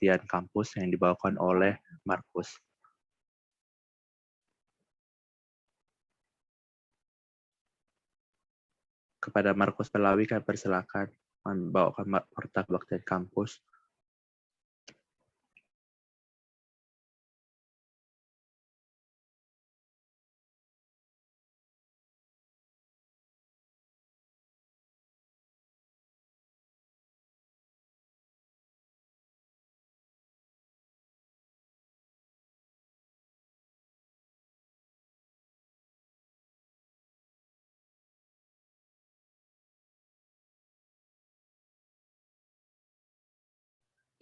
kebaktian kampus yang dibawakan oleh Markus. Kepada Markus Pelawi, kami persilakan membawakan warta kebaktian kampus.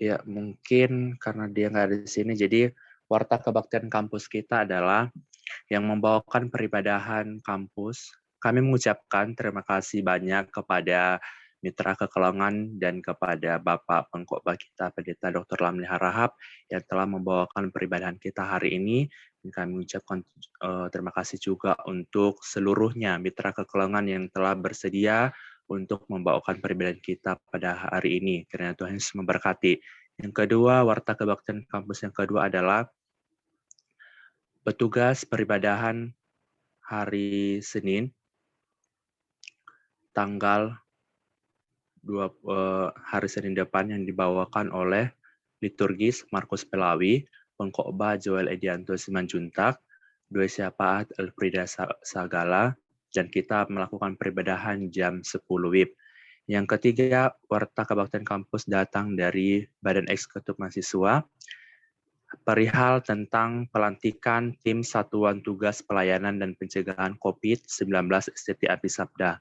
Ya, mungkin karena dia nggak ada di sini, jadi warta kebaktian kampus kita adalah yang membawakan peribadahan kampus. Kami mengucapkan terima kasih banyak kepada Mitra Kekelongan dan kepada Bapak Pengkhotbah kita, Pendeta Dr. Lamli Harahap, yang telah membawakan peribadahan kita hari ini. Dan kami mengucapkan terima kasih juga untuk seluruhnya Mitra Kekelongan yang telah bersedia untuk membawakan peribadahan kita pada hari ini. Kiranya Tuhan Yesus memberkati. Yang kedua, warta kebaktian kampus yang kedua adalah petugas peribadahan hari Senin, tanggal hari Senin depan yang dibawakan oleh liturgis Markus Pelawi, Pengkhotbah Joel Edianto Simanjuntak, Doi Syafaat Elfrida Sagala, dan kita melakukan peribadahan jam 10 WIB. Yang ketiga, warta kebaktian kampus datang dari Badan Eksekutif Mahasiswa, perihal tentang pelantikan tim Satuan Tugas Pelayanan dan Pencegahan COVID-19 STT Abisabda.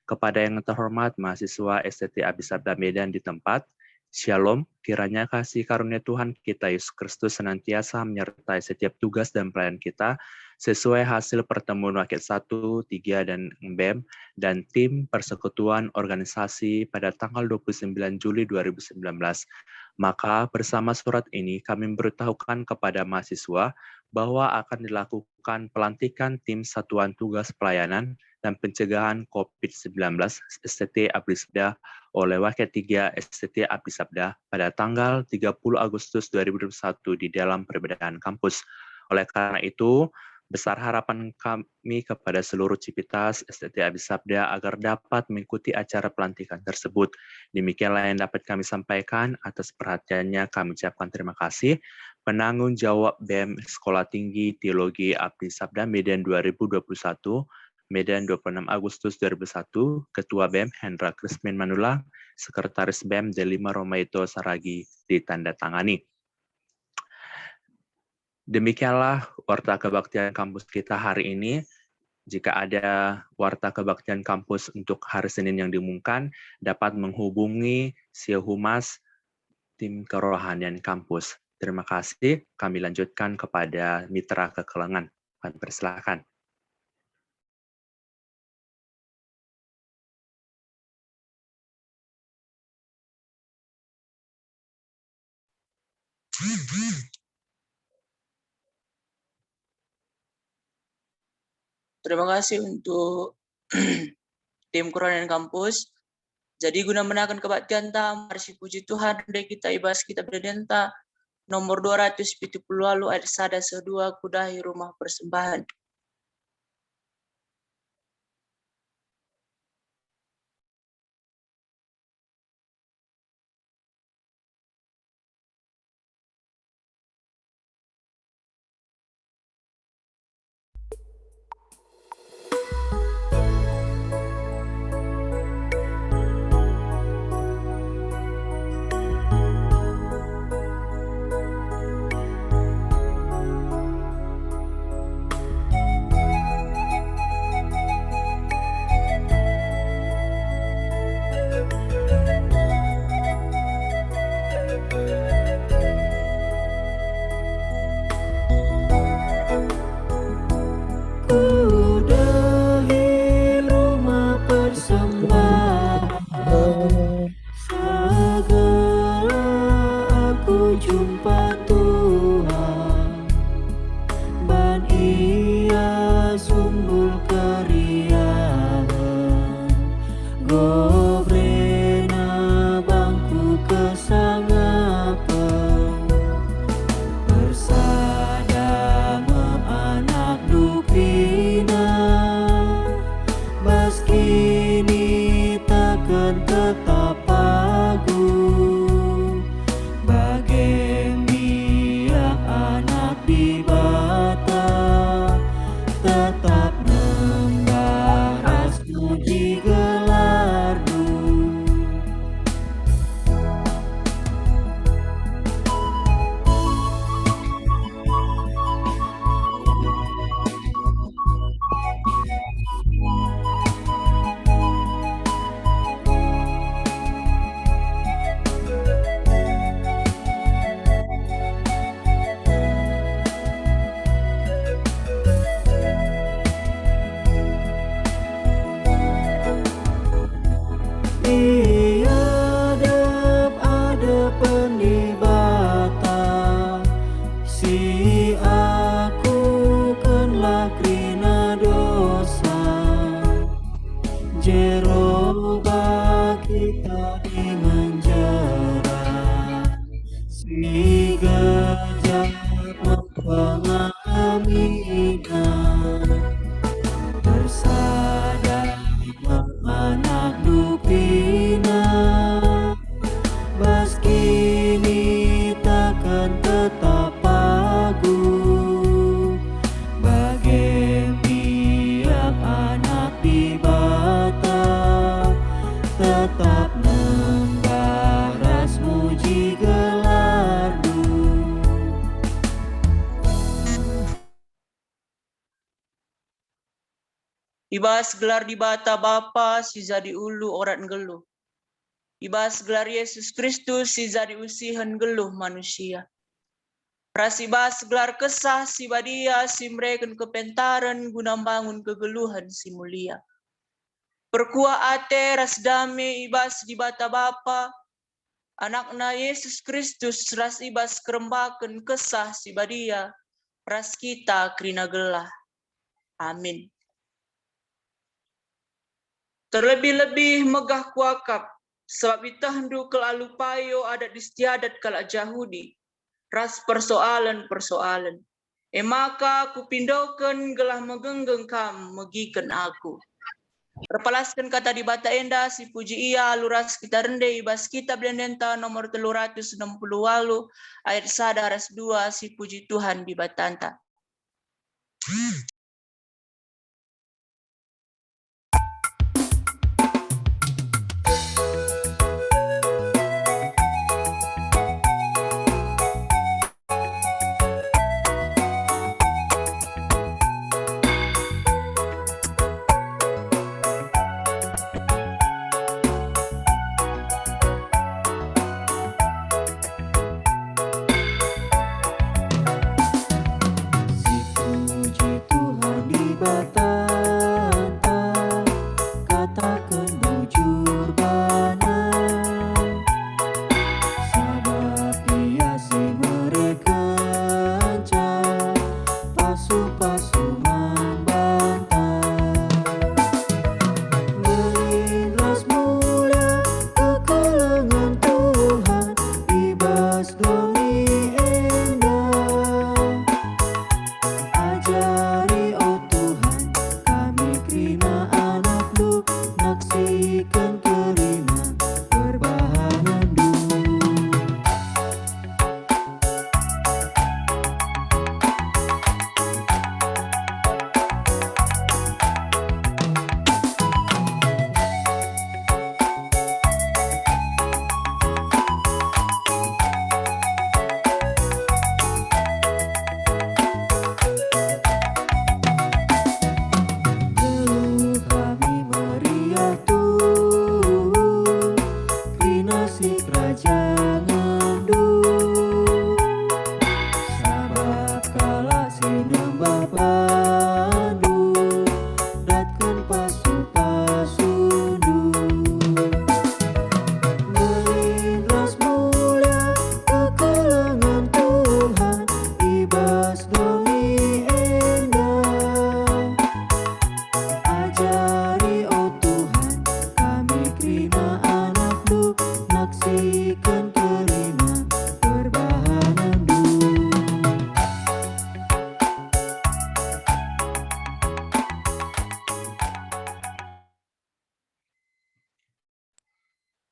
Kepada yang terhormat mahasiswa STT Abisabda Medan di tempat, Shalom, kiranya kasih karunia Tuhan kita Yesus Kristus senantiasa menyertai setiap tugas dan pelayanan kita sesuai hasil pertemuan wakil 1, 3, dan BEM dan tim persekutuan organisasi pada tanggal 29 Juli 2019. Maka bersama surat ini kami memberitahukan kepada mahasiswa bahwa akan dilakukan pelantikan tim Satuan Tugas Pelayanan dan Pencegahan COVID-19 STT Abisabda oleh Wakil 3 STT Abisabda pada tanggal 30 Agustus 2021 di dalam perbedaan kampus. Oleh karena itu, besar harapan kami kepada seluruh Civitas STT Abisabda agar dapat mengikuti acara pelantikan tersebut. Demikianlah yang dapat kami sampaikan. Atas perhatiannya kami ucapkan terima kasih. Penanggung jawab BEM Sekolah Tinggi Teologi Abisabda Medan 2021, Medan 26 Agustus 2001, Ketua BEM Hendra Krismin Manulang, Sekretaris BEM Delima Romaito Saragi ditandatangani. Demikianlah warta kebaktian kampus kita hari ini. Jika ada warta kebaktian kampus untuk hari Senin yang diumumkan, dapat menghubungi si Humas tim kerohanian kampus. Terima kasih. Kami lanjutkan kepada Mitra Kekelongan. Kami persilakan. Terima kasih untuk tim kerohanian kampus. Jadi guna menakan kebaktian ta, mari puji Tuhan dan kita ibas kita berdenta nomor 270 lalu ayat sada sedua kudahi rumah persembahan. Gobrena bangku kesangapan Gajah mempengamina tersadar anak dupina bas kini takkan tetap pagu bagai tiap anak di bata tetap membaras muji gelarmu. Ibas gelar di bata Bapa si jadi ulu orang geluh. Ibas gelar Yesus Kristus si jadi usihan geluh manusia. Prasibas gelar kesah si badia si mereken kepentaran guna bangun kegeluhan si mulia. Perkua ate ras dame ibas di bata Bapa, anakna Yesus Kristus ras ibas kerembaken kesah si badia, ras kita krina gelah. Amin. Terlebih-lebih megah kuakap, sebab itahndu kelalu payo adat istiadat kalak Jahudi, ras persoalan-persoalan. Maka kupindoken gelah megenggeng kam megiken aku. Terpalaskan kata di bata enda si puji ia luras kita rende ibas kitab Dendenta nomor 368 ayat 1 ras 2 si puji Tuhan di batanta.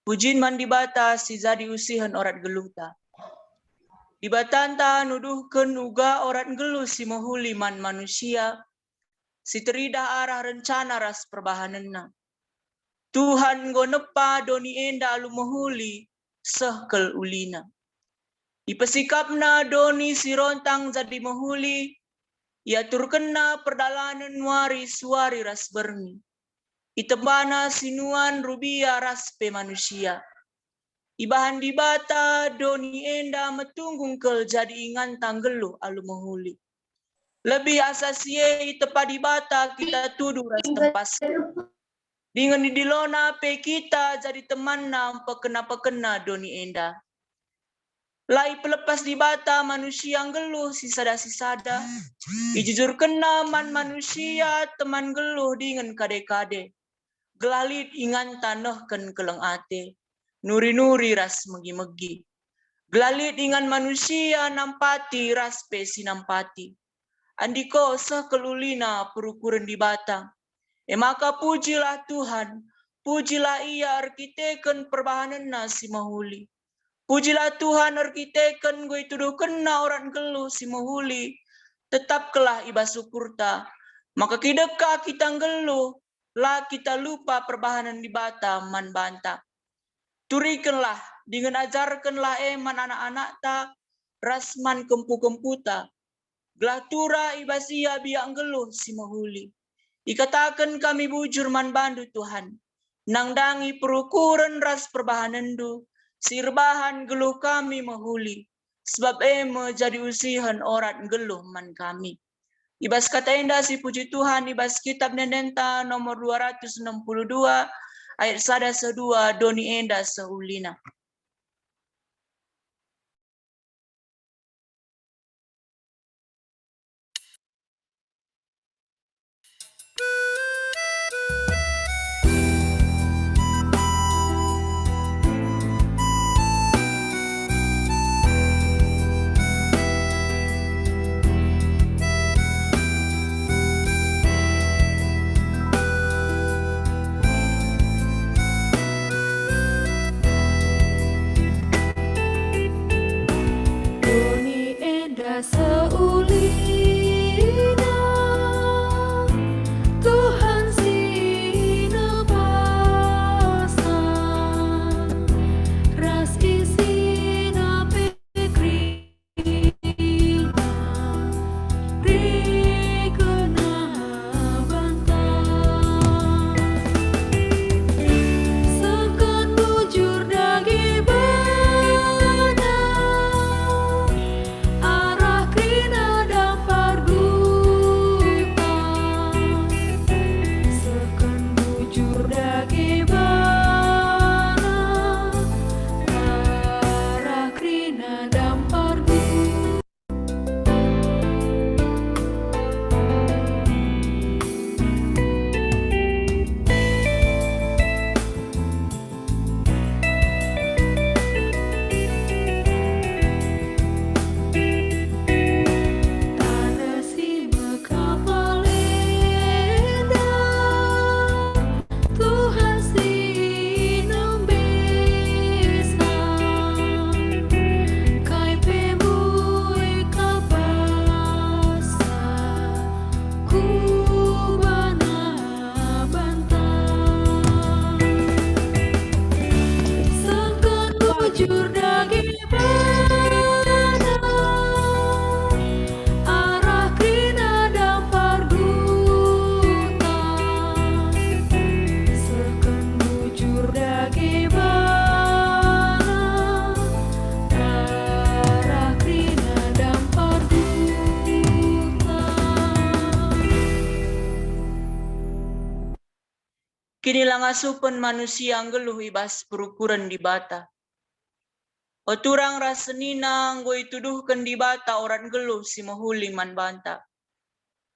Pujin man dibata si jadi usihan orat geluta. Dibatanta nuduhken uga orat geluh si mohuli man manusia, si teridah arah rencana ras perbahanenna. Tuhan gonepa doni enda alu mohuli sehkel ulina. Ipesikapna doni si rontang jadi mohuli, ia turkena perdalanan wari suari ras bermi. Itembana sinuan rubia raspe manusia. Ibahan dibata doni enda metunggung kel jadi ingan tanggeluh alu mohuli. Lebih asasie tepa dibata kita tuduh ras tempas. Dengan didilona pe kita jadi teman nampak kena doni enda. Lai pelepas dibata manusia geluh sisada. Ijujur kena man manusia teman geluh dengan kade-kade. Gelalit ingan tanah ken keleng ate, nuri-nuri ras megi-megi. Gelalit dengan manusia nampati raspe sinampati. Andiko sekelulina perukuran di batang. Maka pujilah Tuhan, pujilah ia arkiteken perbahanan nasi mahuli. Pujilah Tuhan arkiteken gue tuduh kena orang geluh si mahuli. Tetap kelah iba syukurta. Maka kideka kita geluh, lah kita lupa perbahanan di bata man banta. Turikanlah, dengan ajarkanlah eman anak-anak ta, rasman kempu-kemputa. Glatura ibasia biak geluh si mahuli. Ikatakan kami bujur man bandu Tuhan. Nangdangi perukuran ras perbahanan du. Sirbahan geluh kami mahuli. Sebab jadi usihan orang geluh man kami. Ibas kata indah si puji Tuhan. Ibas kitab Nendenta nomor 262. Ayat 1-2 doni enda seulina. Doni enda seulina Tuhan sina basa ras isina pekrina rikena bantang sekan bujur dagi bana arah krina dampar guta sekan bujur dagi bana arah krina dampar guta. Tanda si mekapalenda Tuhan si nembesa kai pemui kabasa kubana bantang sekan bujur dagi bana arah krina dampar guta sekan bujur dagi bana arah krina dampar guta. Kinilah ngasupen manusia ang geluh ibas perukuran di bata. Oturang rasenina nggo ituduhkan di bata orang geluh si mahuli man banta.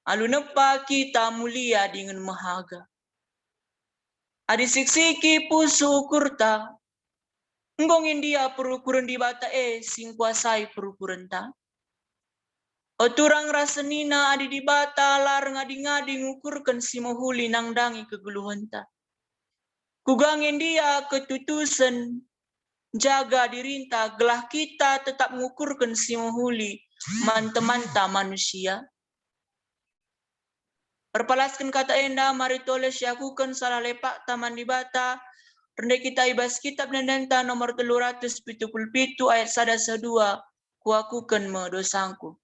Alu nepa kita mulia dengan mahaga. Adi siksiki pusu ukurta. Nggongin dia perukuran di bata sing kuasai perukuran ta. Oturang rasenina adi di bata larang adi-ngadi ngukurkan si mahuli nangdangi kegeluhan ta. Kugangin dia ketutusan jaga dirinta gelah kita tetap mengukurkan si mahuli manta-manta manusia. Perpalaskan kata enda mari toles yakukan salah lepak taman di bata. Rendai kita ibas kitab Nendenta nomor 377 ayat 1-2 kuakukan me dosangku.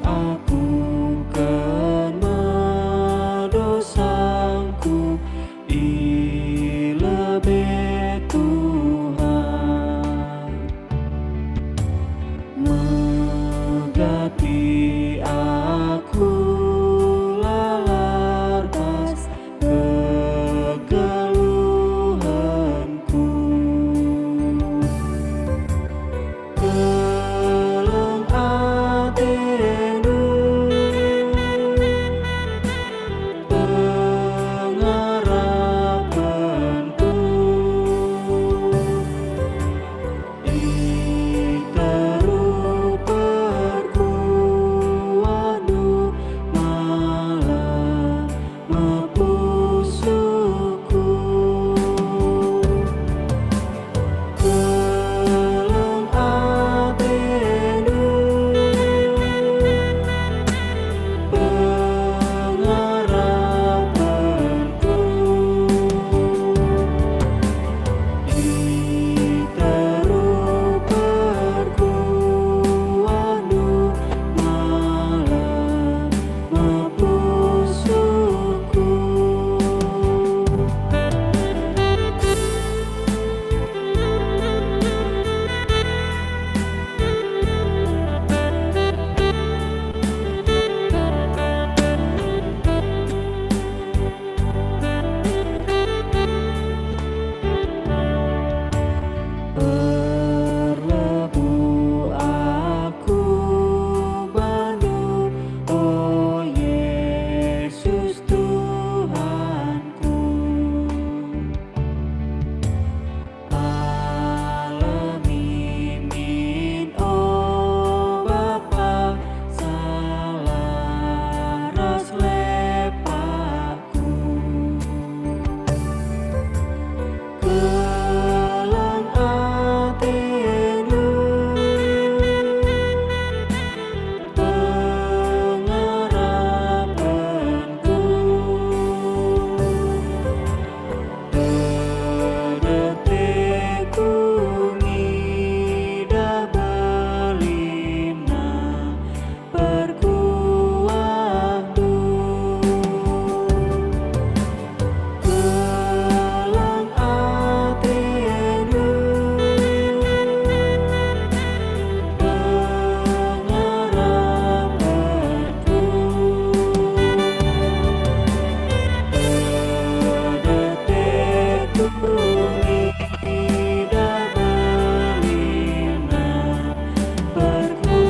akukan dosaku lebih Tuhan, megati aku lalartas kegeluhanku, keleng atenu pengharapanku, iteru perkuanu malah mepusuku, keleng atenu pengharapanku, iteru perkuanu malah mepusuku. Berlebu aku padamu, oh Yesus Tuhanku. Alami min, oh Bapa, salaras lepakku, keleng atenu pengharapanku, dedetikku ngida belina perkuahku, keleng atenu pengharapanku, dedetikku ngida belina perkuahku.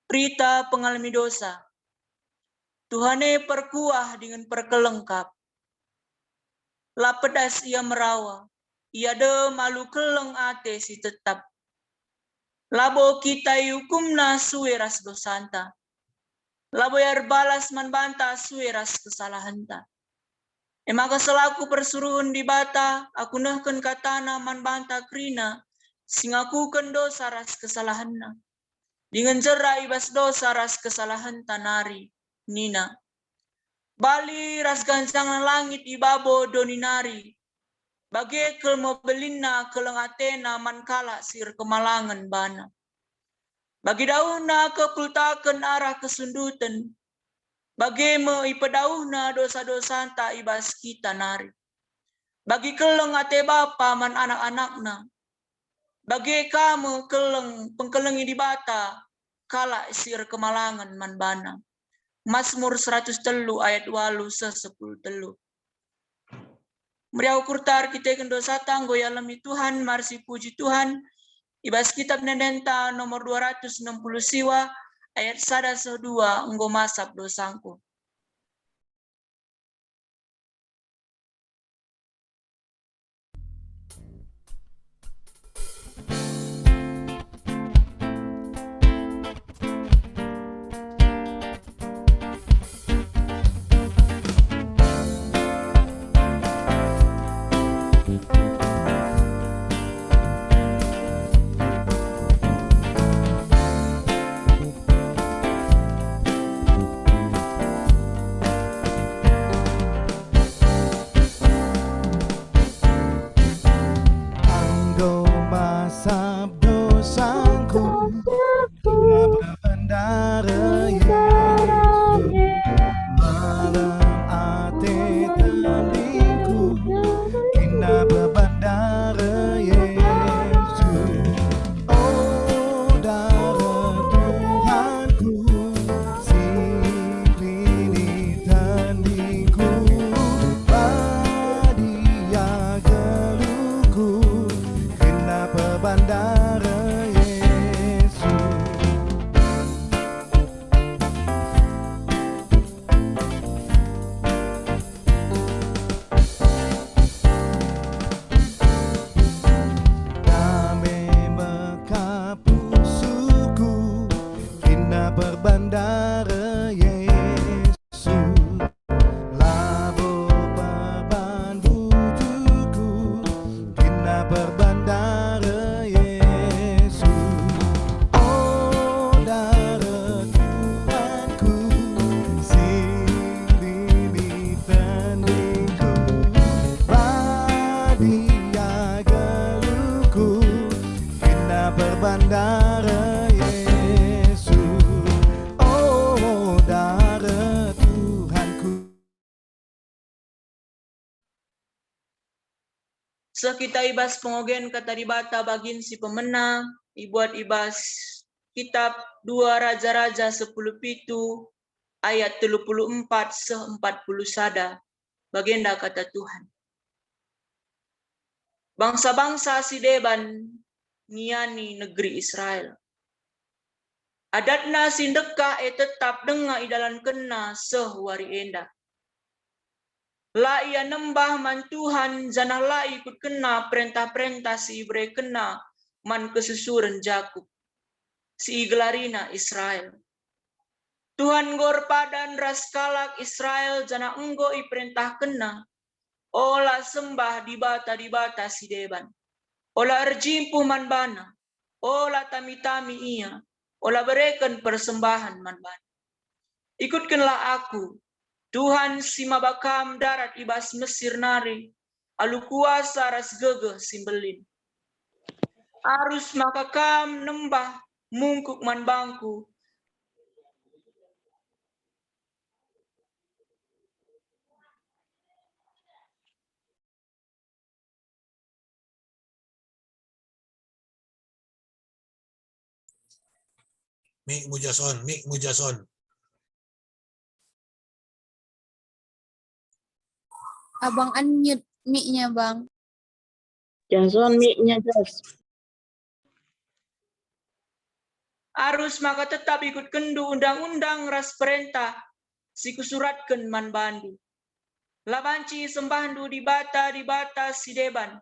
Berita pengalami dosa. Tuhane perkuah dengan perkelengkap. La pedas ia merawa. Ia de malu keleng ate si tetap. Labo kita hukumna sueras dosanta. Labo yar balas man banta sueras kesalahanta. Emaka selaku persuruhan di bata, aku nehken katana man banta krina, singaku dosa ras kesalahanna. Dengan cerai ibas dosa ras kesalahan tanari, nina. Bali ras gancang langit ibabo doninari. Bagekel mobelinna kelengatena mankala sir kemalangan bana. Bagi dauna kepultaken arah kesundutan. Bageme ipedauhna dosa-dosanta ibas kita nari. Bagi keleng ate bapa man anak-anakna. Bagi kamu keleng pengkelengi di bata kala sir kemalangan man bana. Mazmur 103 ayat 8-10. Meriau kurtar kita dosa tanggo alami Tuhan, marsi puji Tuhan. Ibas kitab Nedenta nomor 260 siwa ayat 1-2 enggo masap dosangku. Sekita ibas pengogen kata dibata bagin si pemenang, ibuat ibas kitab 2 Raja-Raja 10 pitu, ayat 34 se-40 sada, bagenda kata Tuhan. Bangsa-bangsa si deban niani negeri Israel. Adatna sindeka tetap denga idalan kena sehwari enda. La ia nembah man Tuhan janah la ikut kena perintah-perintah si Ibre kena man kesusuran Jakub. Si iglarina Israel. Tuhan gor padan raskalak Israel janah enggo i perintah kena. Ola sembah dibata si deban. Ola erjimpuh man bana. Ola tami-tami ia. Ola berikan persembahan man bana. Ikutkanlah aku. Tuhan si mabakam darat ibas Mesir nari, alu kuasa ras gegeh simbelin. Arus makakam nembah mungkuk man bangku. Mik Mujason. Abang unmute mic-nya, Bang. Jason mic-nya, Jas. Arus maka tetap ikut kendu undang-undang ras perintah si kusuratkan man bandu. Labanci sembahandu dibata si deban.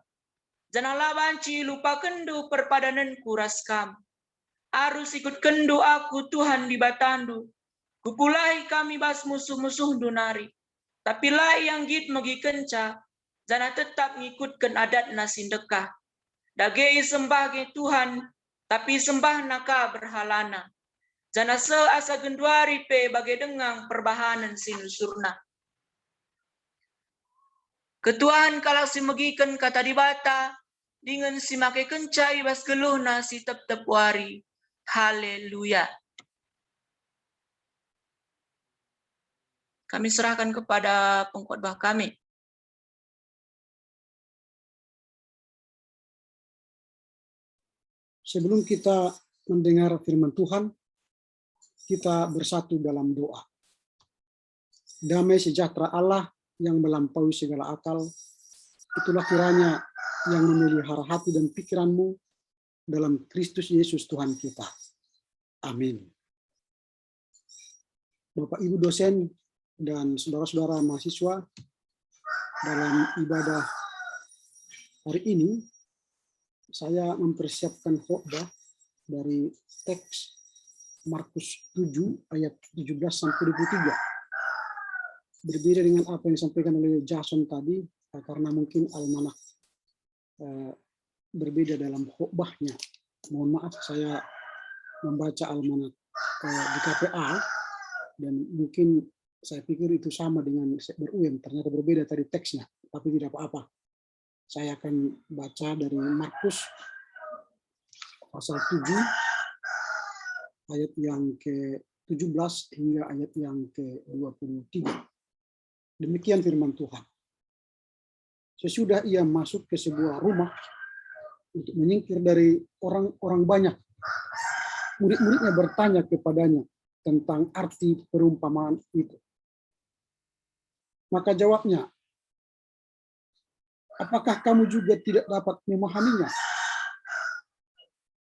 Jangan labanci lupa kendu perpadananku ras kam. Arus ikut kendu aku Tuhan dibatandu. Kupulai kami bas musuh-musuh dunari. Tapi lah yang git megi kenca, jana tetap ngikutkan adat nasindekah. Dagei sembah ke Tuhan, tapi sembah naka berhalana. Jana seasa genduari pe bagai dengang perbahanan sinusurna. Ketuaan kalau si megikan kata dibata, dengan si make kenca ibas geluhna si tep-tep wari. Haleluya. Kami serahkan kepada pengkhotbah kami. Sebelum kita mendengar firman Tuhan, kita bersatu dalam doa. Damai sejahtera Allah yang melampaui segala akal, itulah kiranya yang memelihara hati dan pikiranmu dalam Kristus Yesus Tuhan kita. Amin. Bapak Ibu dosen dan saudara-saudara mahasiswa, dalam ibadah hari ini, saya mempersiapkan khotbah dari teks Markus 7 ayat 17 sampai 23. Berbeda dengan apa yang disampaikan oleh Jason tadi, karena mungkin almanak berbeda dalam khotbahnya. Mohon maaf, saya membaca almanak di KPA dan mungkin saya pikir itu sama dengan ber-UM, ternyata berbeda tadi teksnya, tapi tidak apa-apa. Saya akan baca dari Markus pasal 7 ayat yang ke-17 hingga ayat yang ke-23. Demikian firman Tuhan. Sesudah ia masuk ke sebuah rumah untuk menyingkir dari orang-orang banyak, murid-muridnya bertanya kepadanya tentang arti perumpamaan itu. Maka jawabnya, apakah kamu juga tidak dapat memahaminya?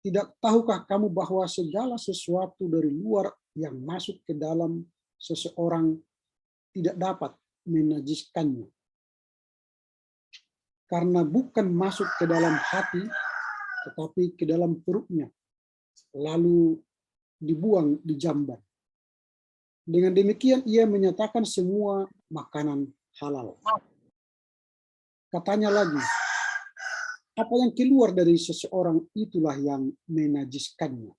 Tidak tahukah kamu bahwa segala sesuatu dari luar yang masuk ke dalam seseorang tidak dapat menajiskannya? Karena bukan masuk ke dalam hati, tetapi ke dalam perutnya, lalu dibuang di jamban. Dengan demikian ia menyatakan semua makanan halal. Katanya lagi, apa yang keluar dari seseorang itulah yang menajiskannya.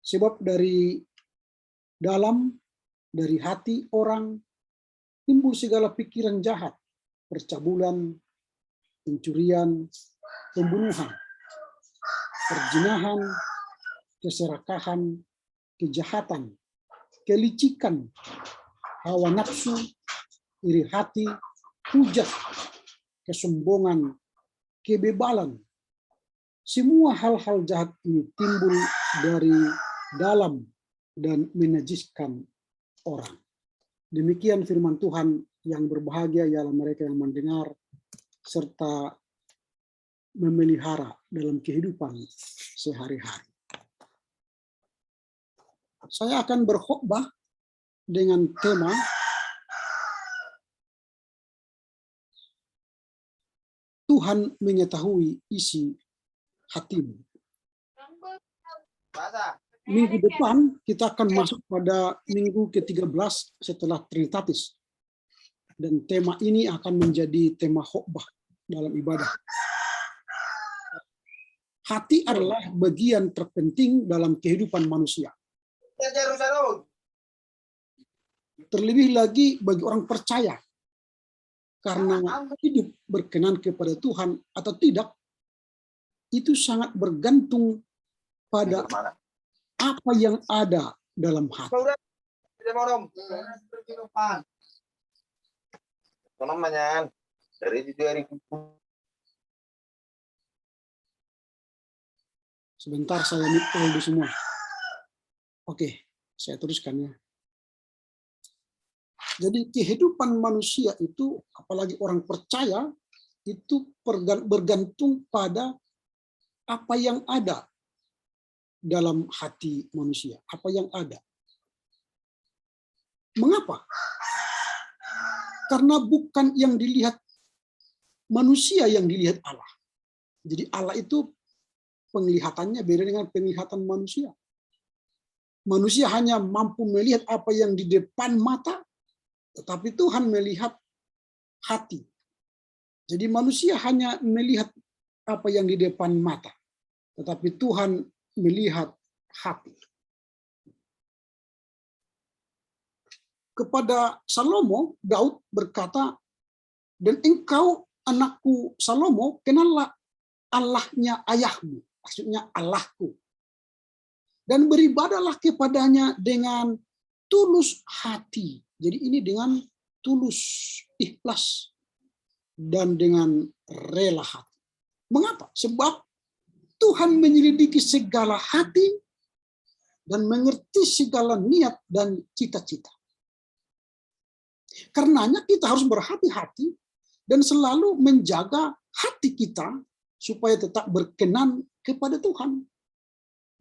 Sebab dari dalam, dari hati orang, timbul segala pikiran jahat, percabulan, pencurian, pembunuhan, perzinahan, keserakahan, kejahatan, kelicikan, hawa nafsu, iri hati, hujat, kesombongan, kebebalan. Semua hal-hal jahat ini timbul dari dalam dan menajiskan orang. Demikian firman Tuhan, yang berbahagia ialah mereka yang mendengar serta memelihara dalam kehidupan sehari-hari. Saya akan berkhotbah dengan tema Tuhan mengetahui isi hatimu. Minggu depan kita akan masuk pada minggu ke-13 setelah Trinitatis. Dan tema ini akan menjadi tema khotbah dalam ibadah. Hati adalah bagian terpenting dalam kehidupan manusia. Terlebih lagi bagi orang percaya. Karena hidup berkenan kepada Tuhan atau tidak, itu sangat bergantung pada apa yang ada dalam hati. Sebentar saya mute dulu semua. Oke, saya teruskan ya. Jadi kehidupan manusia itu, apalagi orang percaya, itu bergantung pada apa yang ada dalam hati manusia, apa yang ada. Mengapa? Karena bukan yang dilihat manusia yang dilihat Allah. Jadi Allah itu penglihatannya beda dengan penglihatan manusia. Manusia hanya mampu melihat apa yang di depan mata, tetapi Tuhan melihat hati. Jadi manusia hanya melihat apa yang di depan mata, tetapi Tuhan melihat hati. Kepada Salomo, Daud berkata, dan engkau anakku Salomo, kenallah Allahnya ayahmu, maksudnya Allahku. Dan beribadalah kepadanya dengan tulus hati. Jadi ini dengan tulus, ikhlas, dan dengan rela hati. Mengapa? Sebab Tuhan menyelidiki segala hati dan mengerti segala niat dan cita-cita. Karenanya kita harus berhati-hati dan selalu menjaga hati kita supaya tetap berkenan kepada Tuhan.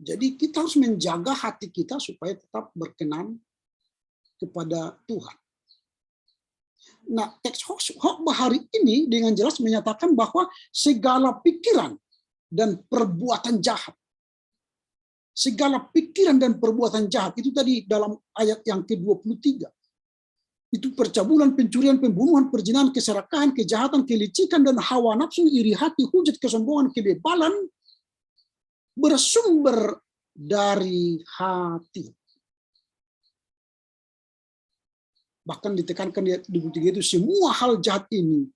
Jadi kita harus menjaga hati kita supaya tetap berkenan kepada Tuhan. Nah, teks khotbah hari ini dengan jelas menyatakan bahwa segala pikiran dan perbuatan jahat, segala pikiran dan perbuatan jahat, itu tadi dalam ayat yang ke-23. Itu percabulan, pencurian, pembunuhan, perzinahan, keserakahan, kejahatan, kelicikan, dan hawa nafsu, iri hati, hujat, kesombongan, kebebalan, bersumber dari hati. Bahkan ditekankan di ayat 23 itu, semua hal jahat ini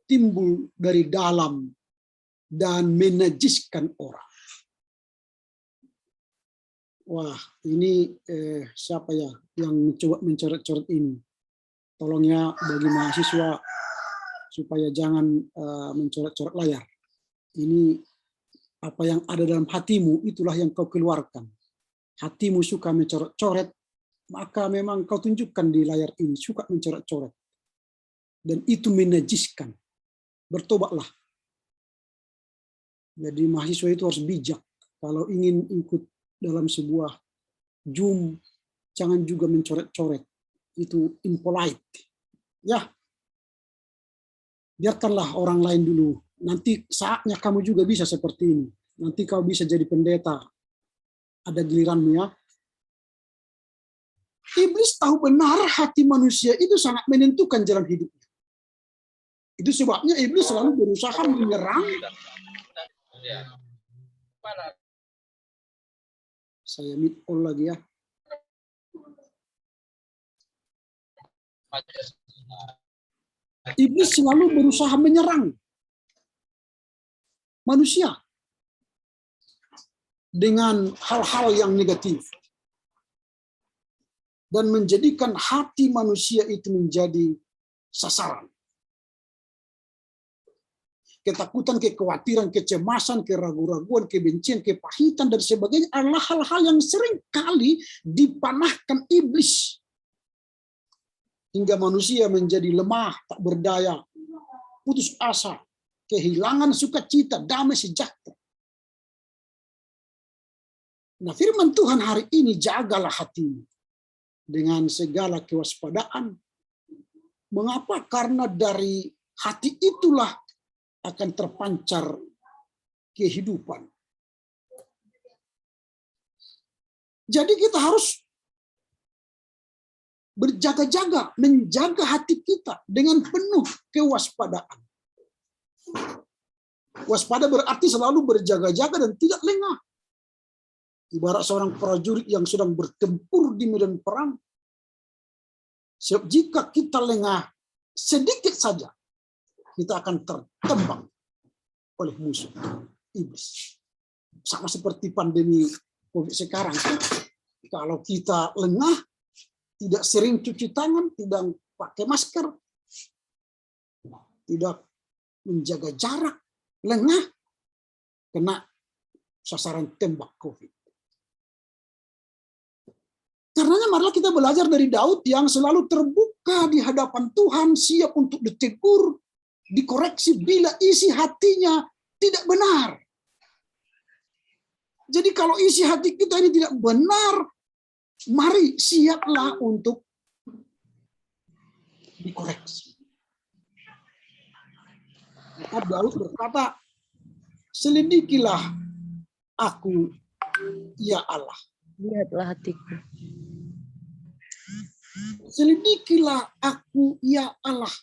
timbul dari dalam dan menajiskan orang. Wah, ini siapa ya yang mencoba mencoret-coret ini? Tolong ya bagi mahasiswa supaya jangan mencoret-coret layar. Ini apa yang ada dalam hatimu, itulah yang kau keluarkan. Hatimu suka mencoret-coret, maka memang kau tunjukkan di layar ini, suka mencoret-coret. Dan itu menajiskan. Bertobatlah. Jadi mahasiswa itu harus bijak. Kalau ingin ikut dalam sebuah Zoom, jangan juga mencoret-coret. Itu impolite. Ya, biarkanlah orang lain dulu. Nanti saatnya kamu juga bisa seperti ini. Nanti kau bisa jadi pendeta. Ada giliranmu ya. Iblis tahu benar hati manusia itu sangat menentukan jalan hidupnya. Itu sebabnya iblis selalu berusaha menyerang. Saya mute all lagi ya. Iblis selalu berusaha menyerang manusia dengan hal-hal yang negatif dan menjadikan hati manusia itu menjadi sasaran. ketakutan, kekhawatiran, kecemasan, keraguan-raguan, kebencian, kepahitan, dan sebagainya adalah hal-hal yang sering kali dipanahkan iblis. Hingga manusia menjadi lemah, tak berdaya, putus asa, kehilangan sukacita, damai sejahtera. Nah, firman Tuhan hari ini, jagalah hatimu dengan segala kewaspadaan. Mengapa? Karena dari hati itulah akan terpancar kehidupan. Jadi kita harus berjaga-jaga, menjaga hati kita dengan penuh kewaspadaan. Waspada berarti selalu berjaga-jaga dan tidak lengah. Ibarat seorang prajurit yang sedang bertempur di medan perang. Sebab jika kita lengah sedikit saja, kita akan tertembak oleh musuh iblis. Sama seperti pandemi COVID sekarang. Kalau kita lengah, tidak sering cuci tangan, tidak pakai masker, tidak menjaga jarak, lengah, kena sasaran tembak COVID. Karenanya marilah kita belajar dari Daud yang selalu terbuka di hadapan Tuhan, siap untuk ditegur, dikoreksi bila isi hatinya tidak benar. Jadi kalau isi hati kita ini tidak benar, mari siaplah untuk dikoreksi. Maka Daud berkata, selidikilah aku, ya Allah. Lihatlah hatiku. Selidikilah aku, ya Allah.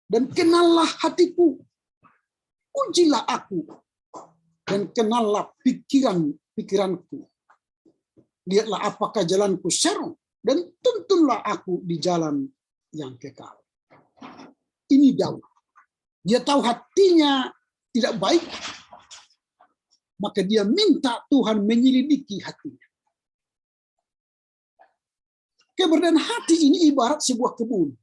Dan kenallah hatiku. Ujilah aku. Dan kenallah pikiranku. Lihatlah apakah jalanku serong. Dan tuntunlah aku di jalan yang kekal. Ini Daud. Dia tahu hatinya tidak baik. Maka dia minta Tuhan menyelidiki hatinya. Keberadaan hati ini ibarat sebuah kebun.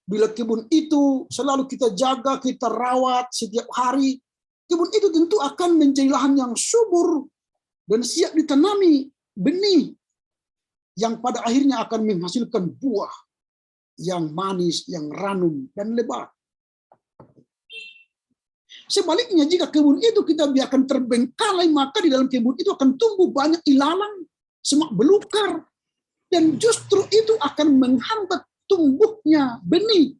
Bila kebun itu selalu kita jaga, kita rawat setiap hari, kebun itu tentu akan menjadi lahan yang subur dan siap ditanami benih yang pada akhirnya akan menghasilkan buah yang manis, yang ranum, dan lebat. Sebaliknya, jika kebun itu kita biarkan terbengkalai, maka di dalam kebun itu akan tumbuh banyak ilalang, semak belukar, dan justru itu akan menghambat tumbuhnya benih.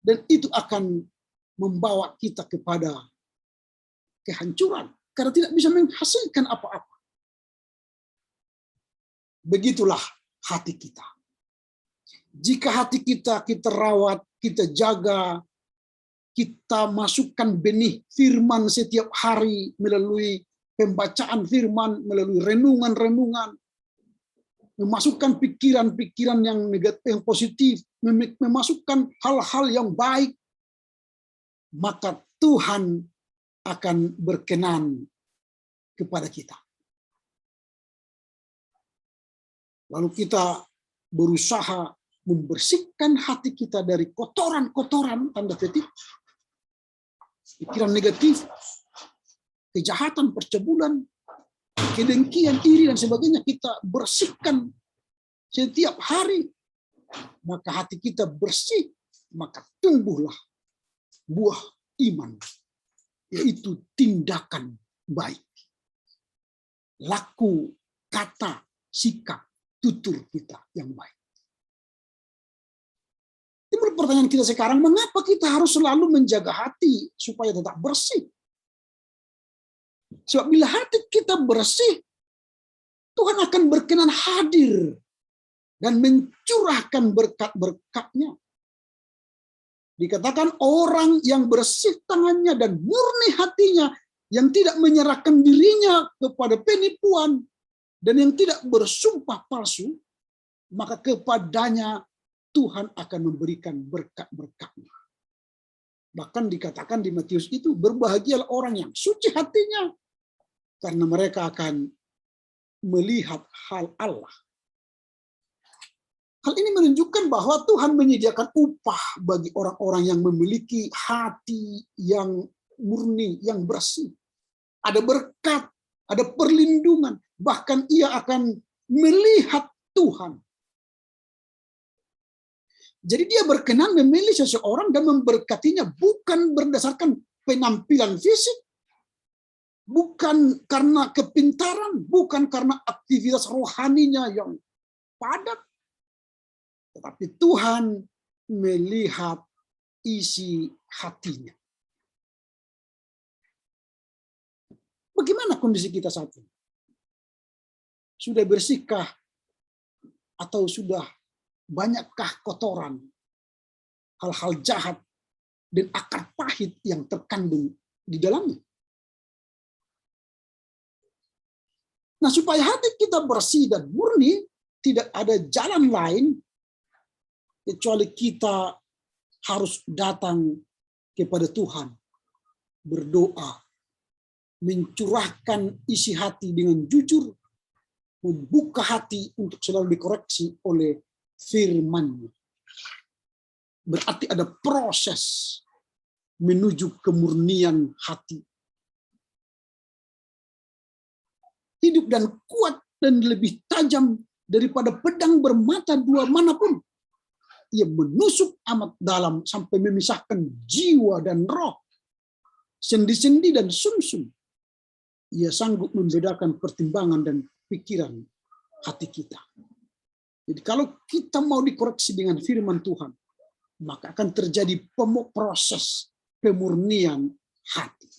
Dan itu akan membawa kita kepada kehancuran, karena tidak bisa menghasilkan apa-apa. Begitulah hati kita. Jika hati kita rawat, kita jaga, kita masukkan benih firman setiap hari melalui pembacaan firman, melalui renungan-renungan, memasukkan pikiran-pikiran yang negatif, yang positif, memasukkan hal-hal yang baik, maka Tuhan akan berkenan kepada kita. Lalu kita berusaha membersihkan hati kita dari kotoran-kotoran, tanda petik, pikiran negatif, kejahatan, percabulan, kedengkian, iri, dan sebagainya. Kita bersihkan setiap hari. Maka hati kita bersih, maka tumbuhlah buah iman, yaitu tindakan baik. Laku, kata, sikap, tutur kita yang baik. Timbul pertanyaan kita sekarang, mengapa kita harus selalu menjaga hati supaya tetap bersih? Sebab bila hati kita bersih, Tuhan akan berkenan hadir dan mencurahkan berkat-berkat-Nya. Dikatakan orang yang bersih tangannya dan murni hatinya, yang tidak menyerahkan dirinya kepada penipuan dan yang tidak bersumpah palsu, maka kepadanya Tuhan akan memberikan berkat-berkat-Nya. Bahkan dikatakan di Matius itu, berbahagialah orang yang suci hatinya, karena mereka akan melihat hal Allah. Hal ini menunjukkan bahwa Tuhan menyediakan upah bagi orang-orang yang memiliki hati yang murni, yang bersih. Ada berkat, ada perlindungan, bahkan ia akan melihat Tuhan. Jadi dia berkenan memilih seseorang dan memberkatinya bukan berdasarkan penampilan fisik, bukan karena kepintaran, bukan karena aktivitas rohaninya yang padat, tetapi Tuhan melihat isi hatinya. Bagaimana kondisi kita saat ini? Sudah bersihkah atau sudah banyakkah kotoran, hal-hal jahat, dan akar pahit yang terkandung di dalamnya? Nah, supaya hati kita bersih dan murni, tidak ada jalan lain kecuali kita harus datang kepada Tuhan, berdoa, mencurahkan isi hati dengan jujur, membuka hati untuk selalu dikoreksi oleh firman-Nya. Berarti ada proses menuju kemurnian hati. Hidup dan kuat dan lebih tajam daripada pedang bermata dua manapun. Ia menusuk amat dalam sampai memisahkan jiwa dan roh, sendi-sendi dan sumsum. Ia sanggup membedakan pertimbangan dan pikiran hati kita. Jadi kalau kita mau dikoreksi dengan firman Tuhan, maka akan terjadi proses pemurnian hati.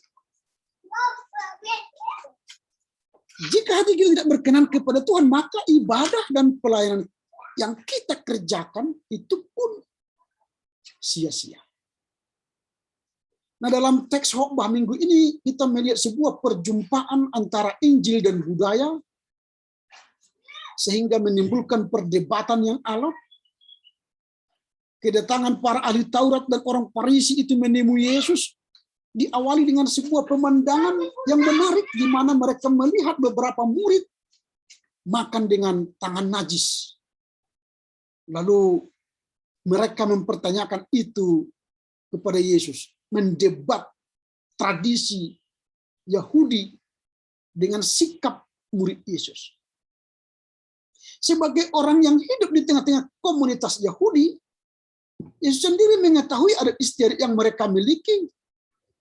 Jika hati kita tidak berkenan kepada Tuhan, maka ibadah dan pelayanan yang kita kerjakan itu pun sia-sia. Nah, dalam teks khotbah minggu ini kita melihat sebuah perjumpaan antara Injil dan budaya, sehingga menimbulkan perdebatan yang alot. Kedatangan para ahli Taurat dan orang Farisi itu menemui Yesus diawali dengan sebuah pemandangan yang menarik, di mana mereka melihat beberapa murid makan dengan tangan najis. Lalu mereka mempertanyakan itu kepada Yesus, mendebat tradisi Yahudi dengan sikap murid Yesus. Sebagai orang yang hidup di tengah-tengah komunitas Yahudi, Yesus sendiri mengetahui adat istiadat yang mereka miliki.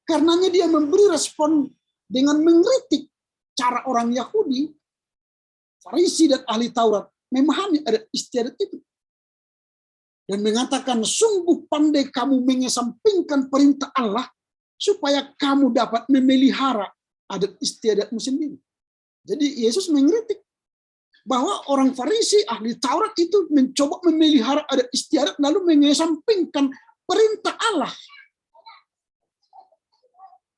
Karenanya dia memberi respon dengan mengkritik cara orang Yahudi, Farisi dan ahli Taurat memahami adat istiadat itu. Dan mengatakan, sungguh pandai kamu mengesampingkan perintah Allah supaya kamu dapat memelihara adat istiadatmu sendiri. Jadi Yesus mengkritik bahwa orang Farisi, ahli Taurat itu mencoba memelihara adat istiadat lalu mengesampingkan perintah Allah.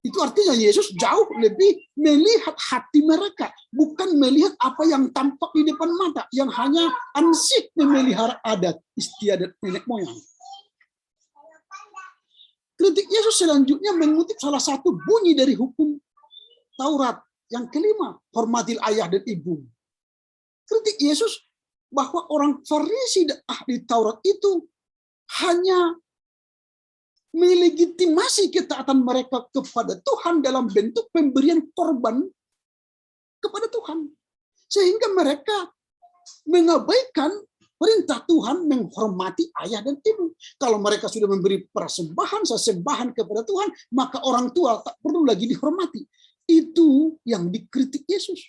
Itu artinya Yesus jauh lebih melihat hati mereka, bukan melihat apa yang tampak di depan mata, yang hanya ansih memelihara adat istiadat nenek moyang. Kritik Yesus selanjutnya mengutip salah satu bunyi dari hukum Taurat yang kelima, hormati ayah dan ibu. Kritik Yesus bahwa orang Farisi dan ahli Taurat itu hanya melegitimasi ketaatan mereka kepada Tuhan dalam bentuk pemberian korban kepada Tuhan. Sehingga mereka mengabaikan perintah Tuhan menghormati ayah dan ibu. Kalau mereka sudah memberi persembahan, sesembahan kepada Tuhan, maka orang tua tak perlu lagi dihormati. Itu yang dikritik Yesus.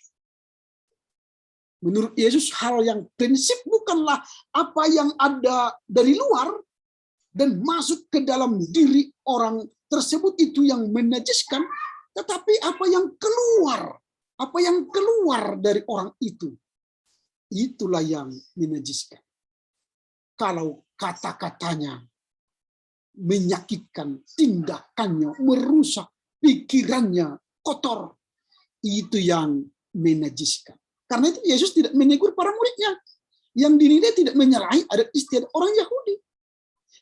Menurut Yesus, hal yang prinsip bukanlah apa yang ada dari luar dan masuk ke dalam diri orang tersebut itu yang menajiskan, tetapi apa yang keluar dari orang itu, itulah yang menajiskan. Kalau kata-katanya menyakitkan, tindakannya merusak, pikirannya kotor, itu yang menajiskan. Karena itu Yesus tidak menegur para muridnya yang dinilai tidak menyalahi adat istiadat orang Yahudi.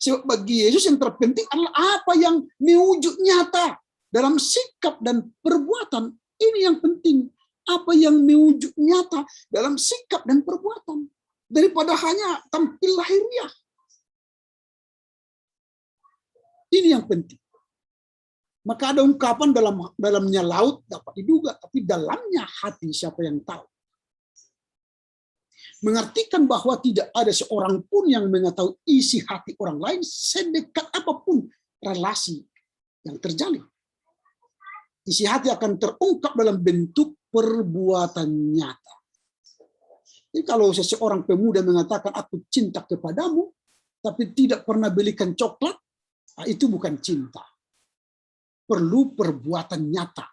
Sebab bagi Yesus yang terpenting adalah apa yang mewujud nyata dalam sikap dan perbuatan. Ini yang penting. Apa yang mewujud nyata dalam sikap dan perbuatan. daripada hanya tampil lahiriah. Ini yang penting. Maka ada ungkapan dalamnya laut dapat diduga, tapi dalamnya hati siapa yang tahu. Mengartikan bahwa tidak ada seorang pun yang mengetahui isi hati orang lain sedekat apapun relasi yang terjalin. Isi hati akan terungkap dalam bentuk perbuatan nyata. Jadi kalau seseorang pemuda mengatakan aku cinta kepadamu, tapi tidak pernah belikan coklat, itu bukan cinta. Perlu perbuatan nyata.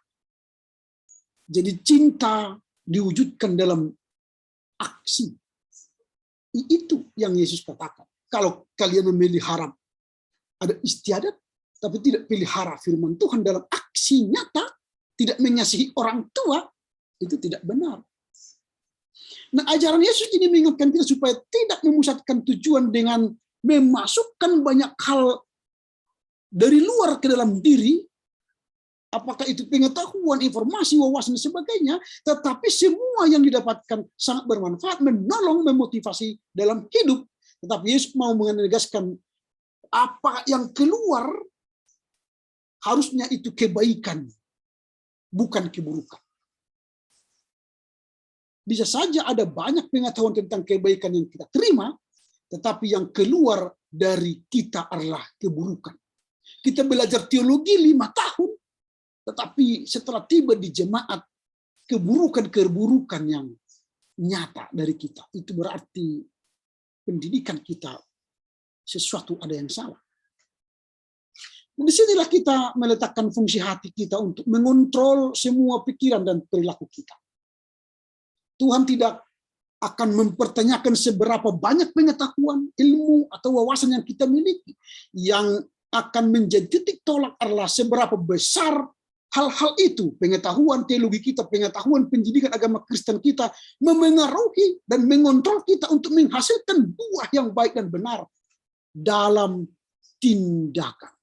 Jadi cinta diwujudkan dalam aksi. Itu yang Yesus katakan. Kalau kalian memelihara ada istiadat, tapi tidak pelihara firman Tuhan dalam aksi nyata, tidak mengasihi orang tua, itu tidak benar. Nah, ajaran Yesus ini mengingatkan kita supaya tidak memusatkan tujuan dengan memasukkan banyak hal dari luar ke dalam diri, apakah itu pengetahuan, informasi, wawasan, dan sebagainya, tetapi semua yang didapatkan sangat bermanfaat, menolong, memotivasi dalam hidup. Tetapi Yesus mau menegaskan apa yang keluar harusnya itu kebaikan, bukan keburukan. Bisa saja ada banyak pengetahuan tentang kebaikan yang kita terima, tetapi yang keluar dari kita adalah keburukan. Kita belajar teologi 5 tahun, tetapi setelah tiba di jemaat, keburukan-keburukan yang nyata dari kita. Itu berarti pendidikan kita sesuatu ada yang salah. Di sinilah kita meletakkan fungsi hati kita untuk mengontrol semua pikiran dan perilaku kita. Tuhan tidak akan mempertanyakan seberapa banyak pengetahuan, ilmu, atau wawasan yang kita miliki. Yang akan menjadi titik tolak adalah seberapa besar hal-hal itu, pengetahuan teologi kita, pengetahuan pendidikan agama Kristen kita, memengaruhi dan mengontrol kita untuk menghasilkan buah yang baik dan benar dalam tindakan.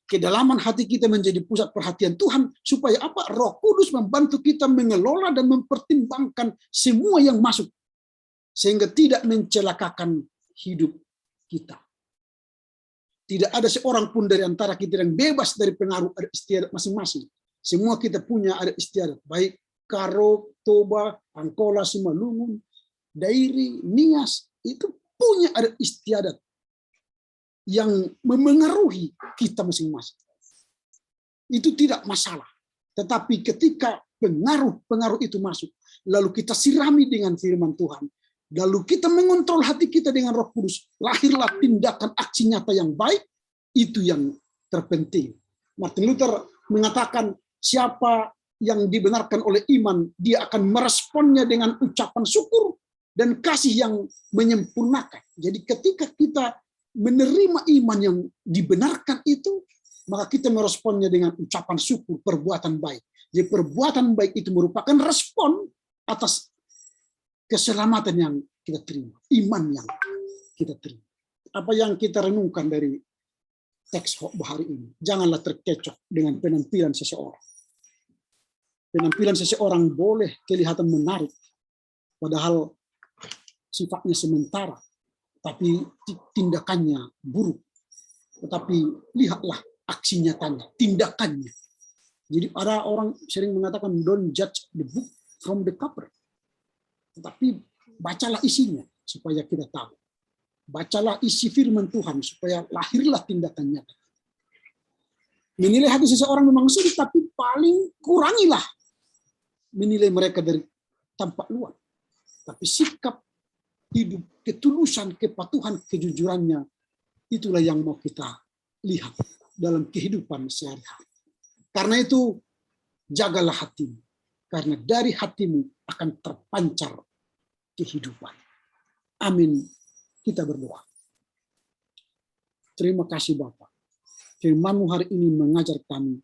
Kedalaman hati kita menjadi pusat perhatian Tuhan, supaya apa? Roh Kudus membantu kita mengelola dan mempertimbangkan semua yang masuk, sehingga tidak mencelakakan hidup kita. Tidak ada seorang pun dari antara kita yang bebas dari pengaruh ada istiadat masing-masing. Semua kita punya ada istiadat, baik Karo, Toba, Angkola, Simalungun, Dairi, Nias, itu punya ada istiadat yang memengaruhi kita masing-masing. Itu tidak masalah. Tetapi ketika pengaruh-pengaruh itu masuk, lalu kita sirami dengan firman Tuhan, lalu kita mengontrol hati kita dengan Roh Kudus, lahirlah tindakan aksi nyata yang baik, itu yang terpenting. Martin Luther mengatakan, siapa yang dibenarkan oleh iman, dia akan meresponnya dengan ucapan syukur dan kasih yang menyempurnakan. Jadi ketika kita menerima iman yang dibenarkan itu, maka kita meresponnya dengan ucapan syukur, perbuatan baik. Jadi perbuatan baik itu merupakan respon atas keselamatan yang kita terima, iman yang kita terima. Apa yang kita renungkan dari teks khotbah hari ini? Janganlah terkecoh dengan penampilan seseorang. Penampilan seseorang boleh kelihatan menarik, padahal sifatnya sementara, tapi tindakannya buruk. Tetapi lihatlah aksi nyatanya, tindakannya. Jadi ada orang sering mengatakan don't judge the book from the cover. Tetapi bacalah isinya supaya kita tahu. Bacalah isi firman Tuhan supaya lahirlah tindakannya. Menilai hati seseorang memang sulit, tapi paling kurangilah menilai mereka dari tampak luar. Tapi sikap hidup, ketulusan, kepatuhan, kejujurannya, itulah yang mau kita lihat dalam kehidupan sehari-hari. Karena itu, jagalah hatimu. Karena dari hatimu akan terpancar kehidupan. Amin. Kita berdoa. Terima kasih Bapak. Firman-Mu hari ini mengajar kami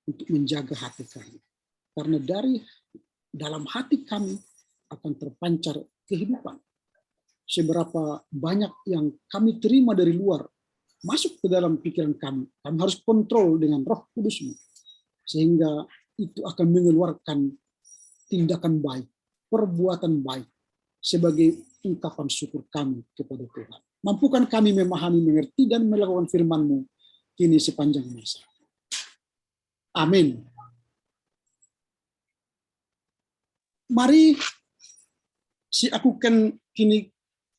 untuk menjaga hati kami. Karena dari dalam hati kami akan terpancar kehidupan. Seberapa banyak yang kami terima dari luar masuk ke dalam pikiran kami harus kontrol dengan Roh Kudus-Mu, sehingga itu akan mengeluarkan tindakan baik, perbuatan baik sebagai ungkapan syukur kami kepada Tuhan. Mampukan kami memahami, mengerti, dan melakukan firman-Mu kini sepanjang masa. Amin. Mari si aku ken kini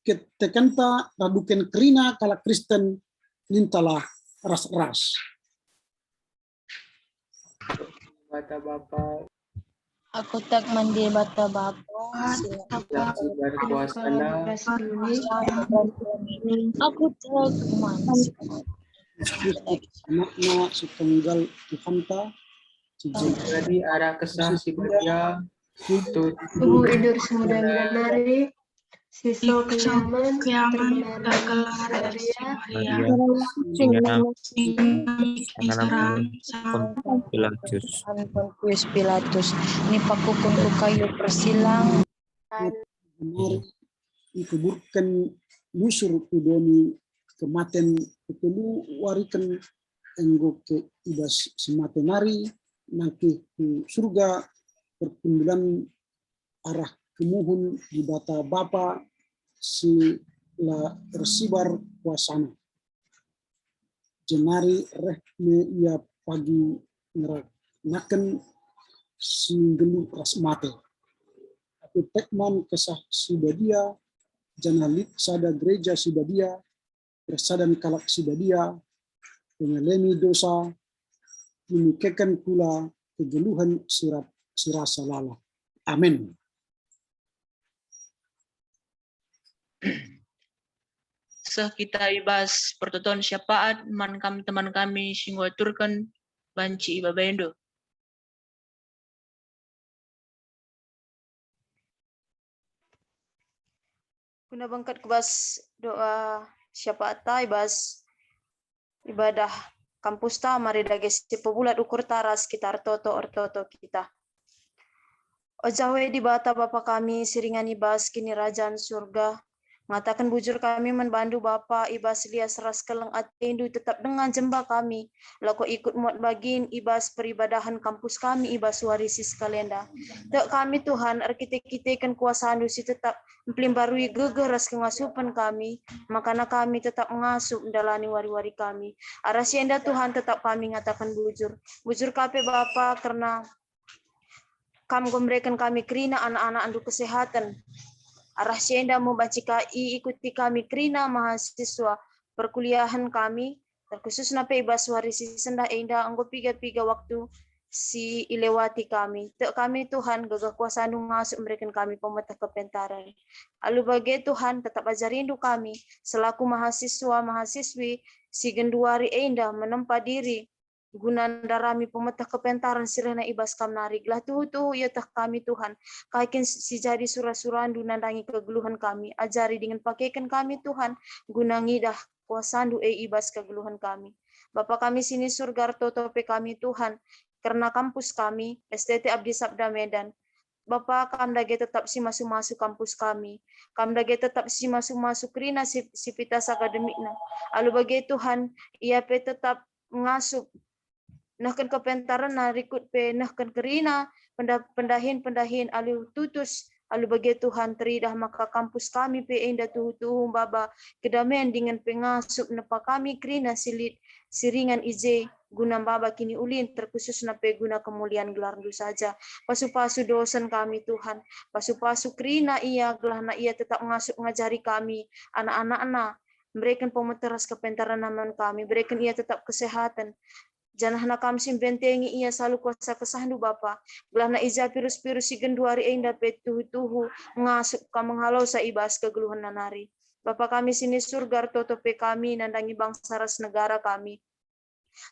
ketekenta raduken kerina kala Kristen nintalah ras-ras. Bata Bapa, Aku tak mandi bata bapa. yang berkuasa Aku tak mandi. Kristus anaknya setunggal Tuhanta, jadi arah kesah si badia itu Tubuh hidup semudah menari, sisa kiamat tergelar Maria, Pontius Pilatus. Ini paku kunku kayu persilang. benar dikuburkan nusur kudoni kematen ketelu warikan enggo ke ibas sematenari nanti ke surga perkumpulan arah kemuhun di bata Bapa si la tersibar kuasana jenari rehme ia pagi naken si gelu ras mate aku tekman kesah sibadia janalit sada gereja sibadia persadan kalak sibadia pengalemi dosa dimikekan pula kegeluhan sirasa lala. Amin. Kita ibas pertoton syafaat man kami teman kami singwaturkan banci ibabendo. Guna bangkat kebas doa syafaat ibas ibadah kampus ta mari dage sepebulat ukur tara sekitar toto ortoto kita. Ojawe di bata Bapa kami siringan ibas kini rajaan surga. Mengatakan bujur kami membantu Bapa ibas lias ras keleng atendu tetap dengan jemba kami. Lako ikut muat bagin ibas peribadahan kampus kami ibas warisi sekalenda. Tek kami Tuhan arkitek-kitekan kuasa andusi tetap memplimbarui gegeras kengasupan kami. Makana kami tetap mengasup mendalani wari-wari kami. Arasienda Tuhan tetap kami ngatakan bujur. Bujur kape Bapa karena kamu memberikan kami kerina anak-anak andu kesehatan. Arah sienda membaca KI ikuti kami kerina mahasiswa perkuliahan kami terkhusus nape ibas warisi sendah indah anggo piga-piga waktu si ilewati kami. Tek kami Tuhan gagah kuasa ngasuk memberikan kami pemetah kepentaran. Alu bagi Tuhan tetap ajarindu kami selaku mahasiswa mahasiswi si genduari indah menempa diri gunandarami pemetah kepentaran sirena ibas kam narik lah tuh ya tah kami Tuhan kaikin si jadi surah-surahan nandangi kegeluhan kami ajari dengan pakaikan kami Tuhan gunangi dah kuasandu ibas kegeluhan kami Bapa kami sini surga totope kami Tuhan karena kampus kami STT Abdi Sabda Medan Bapa kam dage tetap si masuk-masuk kampus kami kam dage tetap si masuk-masuk rina si pitas akademikna alu bagi Tuhan ia pe tetap ngasup nahkan kepentaran narikut pe nahkan kerina pendahin alu tutus alu bagi Tuhan teridah maka kampus kami pe indah tuhu baba kedamaian dengan pengasup nepa kami kerina silit siringan ije guna baba kini ulin terkhusus nape guna kemuliaan gelar saja pasu-pasu dosen kami Tuhan pasu-pasu kerina ia gelahna ia tetap ngasup ngajari kami anak-anak berikan pemeteras kepentaran naman kami berikan ia tetap kesehatan janahna kami simbentengi ia selalu kuasa kesahandu Bapa. Gelahna iza virus-virus si genduari indah petuhu ngasuk ka menghalau sa ibas kegeluhan nanari. Bapa kami sini surga totope kami nandangi bangsa ras negara kami.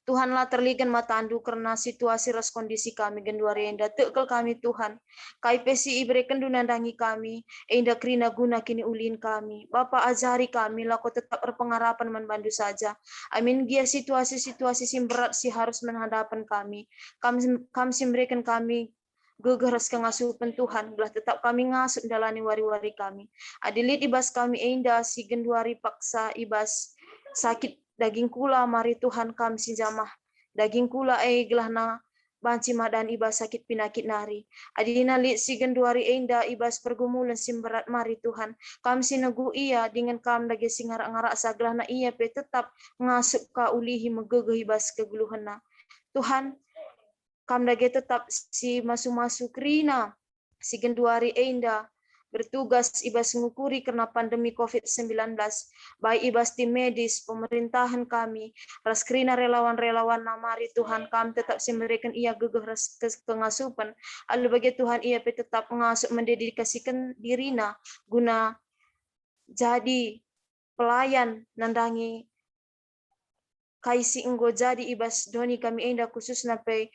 Tuhanlah terligan matandu karena situasi ras kondisi kami genduari indah tekel kami Tuhan. Kai pesi ibrekan dunandangi kami indah krina guna kini ulin kami. Bapa ajari kami lako tetap berpengarapan membantu saja. Amin gia situasi-situasi sim berat si harus menghadapan kami. Kami memberikan kami gegeras kengasupan Tuhan belah tetap kami ngasup dalani wari-wari kami. Adilit ibas kami indah si genduari paksa ibas sakit daging kula mari Tuhan kami sinjamah daging kula gelahna banci madan ibas sakit penyakit nari. Adina li sigen duari enda ibas pergumulan simberat mari Tuhan. Kam sinagu iya dengan kam lagi singarak-ngarak saglah na iya pe tetap ngasup ka ulihi megegeh ibas kegeluhana. Tuhan, kam lagi tetap si masu-masu krina sigen duari enda bertugas ibas mengukuri karena pandemi COVID-19, baik ibas tim medis, pemerintahan kami, raskrina relawan-relawan namari Tuhan kami tetap memberikan ia gegeh kengasupan, lalu bagi Tuhan ia tetap mengasup mendedikasikan dirina guna jadi pelayan nandangi kaisi enggo jadi ibas doni kami enda khusus nape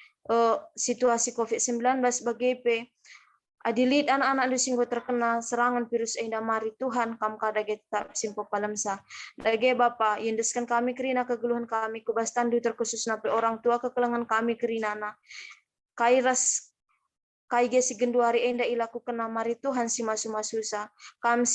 situasi COVID-19 sebagai adilit anak-anak lu singgo terkena serangan virus enda mari Tuhan kam kadage tak simpo palamsa. Dage Bapa yendeskan kami kerina kegeluhan kami kubas tandu terkhusus nape orang tua kekelangan kami kerinana. Kairas kaige si genduari enda ilaku kena mari Tuhan si masu-masusa. Kam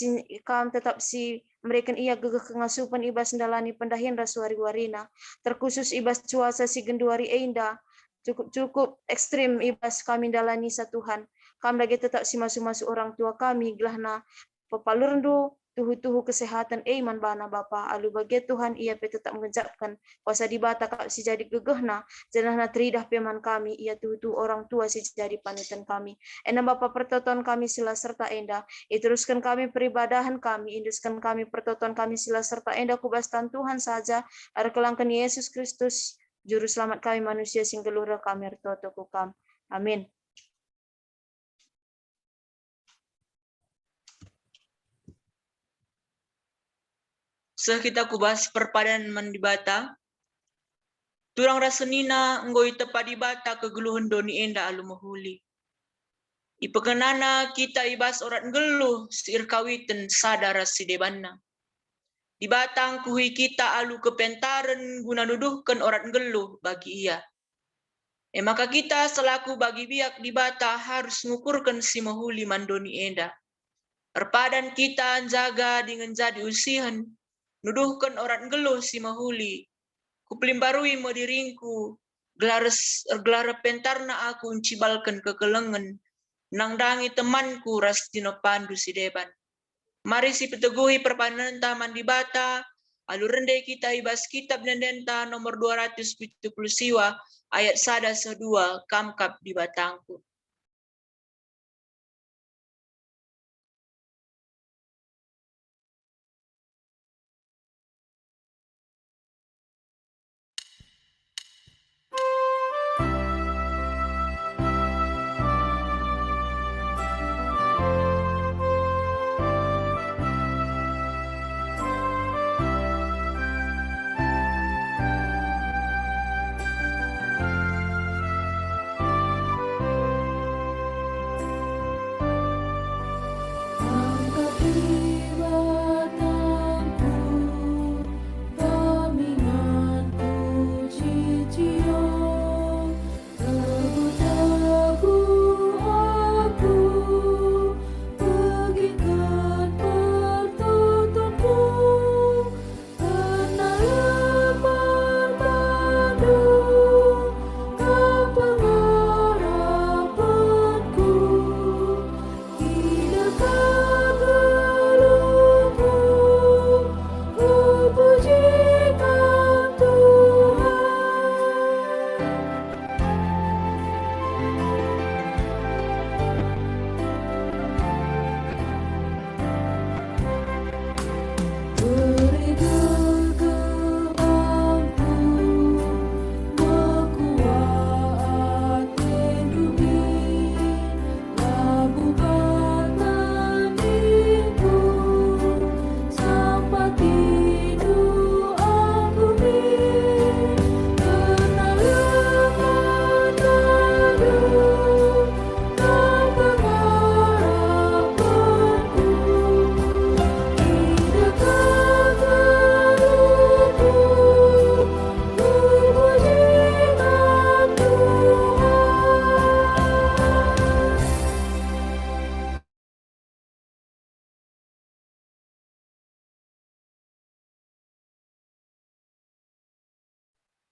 tetap si mereka ia gegeh kengasupan ibas ndalani pendahian rasuari-warina. Terkhusus ibas cuaca si genduari enda cukup ekstrim ibas kami dalani sa Tuhan. Kami lagi tetap si masu-masu orang tua kami gelahna papalurndu tuhu-tuhu kesehatan iman bana Bapa alu bagi Tuhan ia tetap mengejakkan kuasa dibata kak si jadi gegehna jenahna teridah peman kami ia tuhu-tuhu orang tua si jadi panutan kami ena Bapa pertoton kami sila serta enda teruskan kami peribadahan kami induskan kami pertoton kami sila serta enda kubastan Tuhan saja ada kelangkan Yesus Kristus juru selamat kami manusia sing gelura kami ertoto kukam amin. Kita kubas perpadan mandibata. Turang rasenina ngoi tepa dibata kegeluhan doni enda alu mahuli. Ipekenana kita ibas orat ngeluh sir kawitan sadara sidebanna. Dibatang kuhui kita alu kepentaran guna nuduhkan orat ngeluh bagi ia. Maka kita selaku bagi biak dibata harus ngukurkan si mahuli mandoni enda. Perpadan kita jaga dengan jadi usihan. Nuduhkan orang geluh si mahuli. Kuplimbarui modiringku. Gelar pentarna aku uncibalkan kekelengan. Nangdangi temanku ras dino pandu si deban. Mari si peteguhi perpadan taman di bata. Alu rende kita ibas kitab nendenta nomor 270 siwa. Ayat 1-2 kamkap di batangku.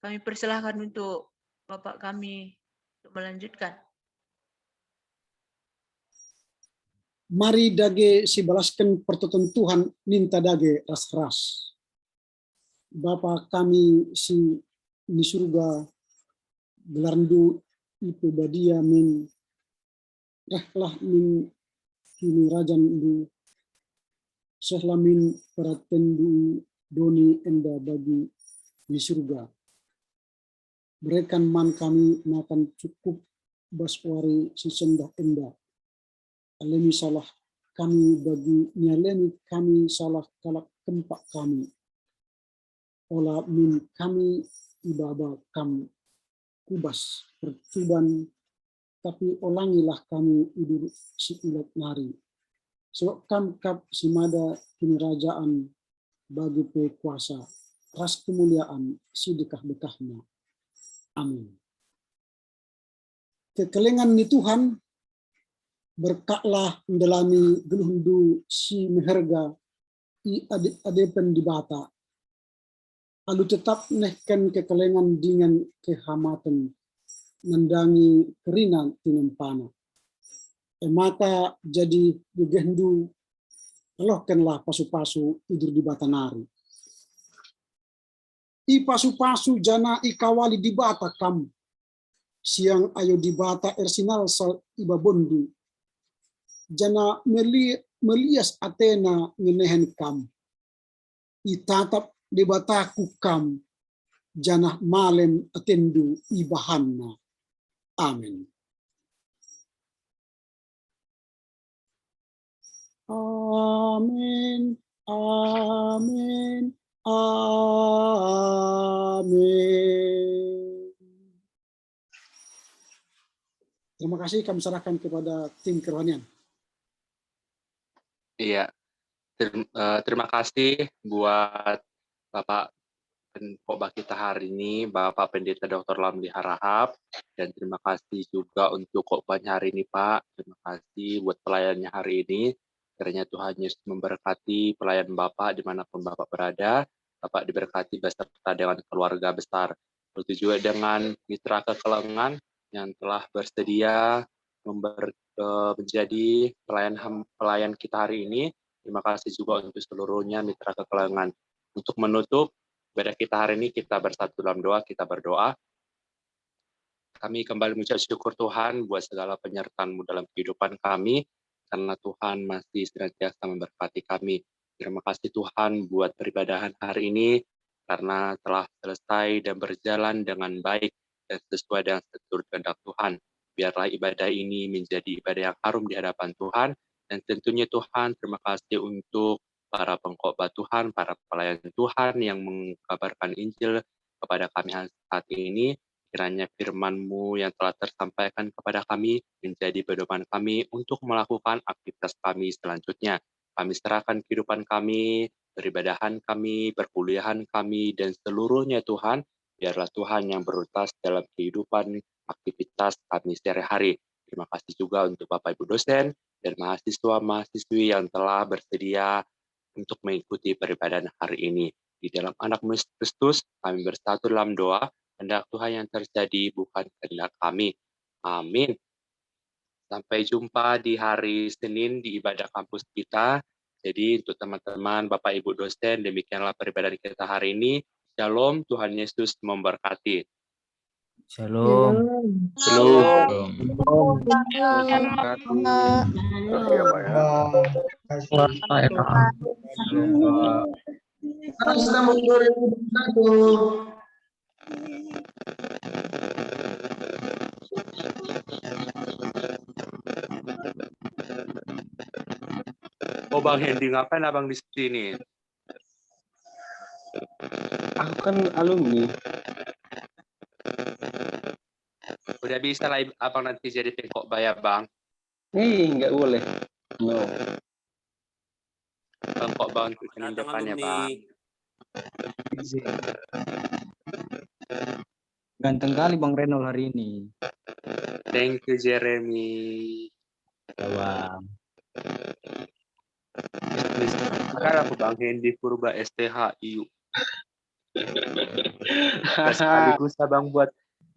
Kami persilahkan untuk Bapak kami untuk melanjutkan. Mari dage si balaskan pertolongan Tuhan ninta dage ras-ras. Bapa kami si di surga gelarndu itu badia min rahlah min kini rajan du sehla min peratendu doni enda bagi di surga. Berikan man kami makan cukup baswari si sendah enda. Alemi salah kami bagi nyalemi kami salah kalak tempat kami. Ola min kami ibaba kam kubas percuban tapi olangilah kami idur si ulat nari. Sebab kam kap si mada kini rajaan bagi kuasa ras kemuliaan si dekah-dekahnya. Amin. Kekelengan ni Tuhan berkatlah mendalami geluhundu si meherga i adepen di bata. Lalu tetap nehken kekelengan dengan kehamatan mendangi kerina tinempana. Maka jadi digendu elohkenlah pasu-pasu idur di bata nari. I pasu-pasu jana ikawali di bata kam. Siang ayo di bata ersinal sal iba bondu. Jana melias Athena ngenehen kam. Itatap di bataku kam. Jana malem atendu ibahanna. Amin. Amin. Amin. Amin. Terima kasih kami serahkan kepada tim kerohanian. Iya, terima kasih buat Bapak Pengkhotbah kita hari ini, Bapak Pendeta Dr. Lamli Harahap, dan terima kasih juga untuk khotbahnya hari ini, Pak. Terima kasih buat pelayannya hari ini. Kiranya Tuhan Yesus memberkati pelayan Bapak dimanapun Bapak berada. Bapak diberkati beserta dengan keluarga besar. Begitu juga dengan mitra kekelengan yang telah bersedia menjadi pelayan kita hari ini. Terima kasih juga untuk seluruhnya mitra kekelengan. Untuk menutup ibadah kita hari ini, kita bersatu dalam doa, kita berdoa. Kami kembali mengucap syukur Tuhan buat segala penyertaan-Mu dalam kehidupan kami, karena Tuhan masih senantiasa memberkati kami. Terima kasih Tuhan buat peribadahan hari ini, karena telah selesai dan berjalan dengan baik dan sesuai dengan seturut kehendak Tuhan. Biarlah ibadah ini menjadi ibadah yang harum di hadapan Tuhan, dan tentunya Tuhan terima kasih untuk para pengkhotbah Tuhan, para pelayan Tuhan yang mengabarkan Injil kepada kami saat ini. Kiranya firman-Mu yang telah tersampaikan kepada kami menjadi pedoman kami untuk melakukan aktivitas kami selanjutnya. Kami serahkan kehidupan kami, peribadahan kami, perkuliahan kami, dan seluruhnya Tuhan. Biarlah Tuhan yang berutas dalam kehidupan aktivitas kami sehari-hari. Terima kasih juga untuk Bapak Ibu dosen dan mahasiswa-mahasiswi yang telah bersedia untuk mengikuti peribadahan hari ini. Di dalam anak Yesus Kristus, kami bersatu dalam doa, kehendak Tuhan yang terjadi bukan kehendak kami. Amin. Sampai jumpa di hari Senin di ibadah kampus kita. Jadi untuk teman-teman, Bapak Ibu dosen, demikianlah peribadahan kita hari ini. Shalom, Tuhan Yesus memberkati. Shalom. Shalom. Selamat 2021. Oh Bang Hendy, ngapain Abang di sini? Aku kan alumni. Udah bisa lah Abang nanti jadi pengkhotbah ya Bang. Nggak boleh. No. Pengkhotbah untuk Senin depannya Bang. Ganteng kali Bang Renol hari ini. Thank you Jeremy. Ya, Bang. Sekarang aku Bang Hendy Purba STH IU. Sekaligus Abang buat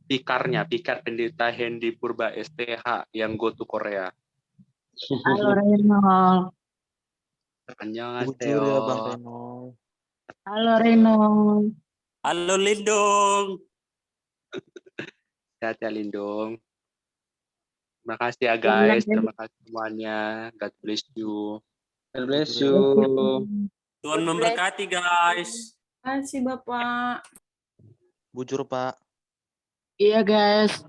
Pikar pendeta Hendy Purba STH yang go to Korea. Halo Renol. Annyeonghaseyo. ya Bang Renol. Halo Renol. Halo Lindung. Sehat ya Lindung. Terima kasih ya guys. Terima kasih semuanya. God bless you. God bless you. Tuhan memberkati guys. Terima kasih Bapak. Bujur Pak. Iya guys.